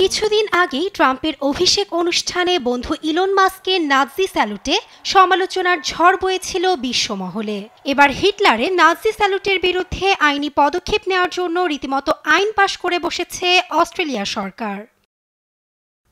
কিছুদিন আগেই ট্রাম্পের অভিষেক অনুষ্ঠানে বন্ধু ইলন মাস্কের নাৎজি স্যালুটে সমালোচনার ঝড় বয়েছিল বিশ্বমহলে। এবার হিটলারের নাৎজি স্যালুটের বিরুদ্ধে আইনি পদক্ষেপ নেওয়ার জন্য রীতিমতো আইন পাশ করে বসেছে অস্ট্রেলিয়া সরকার।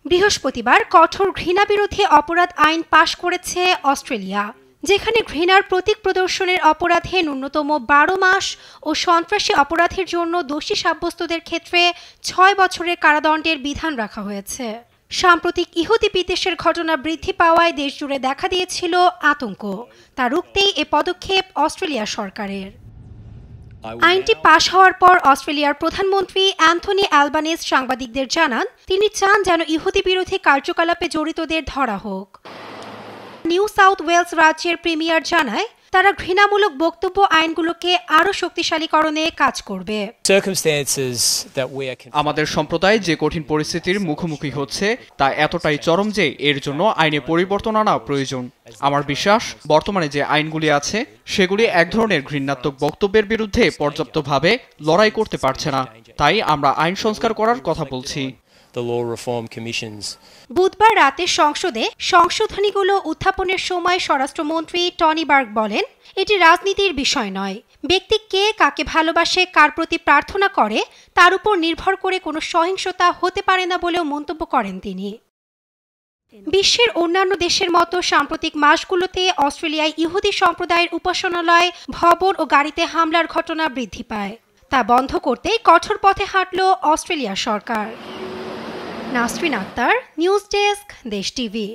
বৃহস্পতিবার কঠোর ঘৃণাবিরোধী অপরাধ আইন পাশ করেছে অস্ট্রেলিয়া, যেখানে ঘৃণার প্রতীক প্রদর্শনের অপরাধে ন্যূনতম 12 মাস ও সন্ত্রাসী অপরাধের জন্য দোষী সাব্যস্তদের ক্ষেত্রে 6 বছরের কারাদণ্ডের বিধান রাখা হয়েছে। সাম্প্রতিক ইহুদি বিদ্বেষের ঘটনা বৃদ্ধি পাওয়ায় দেশজুড়ে দেখা দিয়েছিল আতঙ্ক। তা রুখতেই এ পদক্ষেপ অস্ট্রেলিয়া সরকারের। আইনটি পাশ হওয়ার পর অস্ট্রেলিয়ার প্রধানমন্ত্রী অ্যান্থনি অ্যালবানিজ সাংবাদিকদের জানান, তিনি চান যেন ইহুদি বিরোধী কার্যকলাপে জড়িতদের ধরা হোক। নিউ সাউথ ওয়েলস রাজ্যের প্রিমিয়ার জানায়, তারা ঘৃণামূলক বক্তব্য আইনগুলোকে আরও শক্তিশালীকরণে কাজ করবে। আমাদের সম্প্রদায় যে কঠিন পরিস্থিতির মুখোমুখি হচ্ছে তা এতটাই চরম যে এর জন্য আইনে পরিবর্তন আনা প্রয়োজন। আমার বিশ্বাস, বর্তমানে যে আইনগুলি আছে সেগুলি এক ধরনের ঘৃণাত্মক বক্তব্যের বিরুদ্ধে পর্যাপ্তভাবে লড়াই করতে পারছে না। তাই আমরা আইন সংস্কার করার কথা বলছি। বুধবার রাতে সংসদে সংশোধনীগুলো উত্থাপনের সময় স্বরাষ্ট্রমন্ত্রী টনি বার্গ বলেন, এটি রাজনীতির বিষয় নয়। ব্যক্তি কে কাকে ভালোবাসে, কার প্রতি প্রার্থনা করে তার উপর নির্ভর করে কোনো সহিংসতা হতে পারে না বলেও মন্তব্য করেন তিনি। বিশ্বের অন্যান্য দেশের মতো সাম্প্রতিক মাসগুলোতে অস্ট্রেলিয়ায় ইহুদি সম্প্রদায়ের উপাসনালয়, ভবন ও গাড়িতে হামলার ঘটনা বৃদ্ধি পায়। তা বন্ধ করতে কঠোর পথে হাঁটল অস্ট্রেলিয়া সরকার। নাসরিন আক্তার, নিউজ ডেস্ক, দেশ টিভি।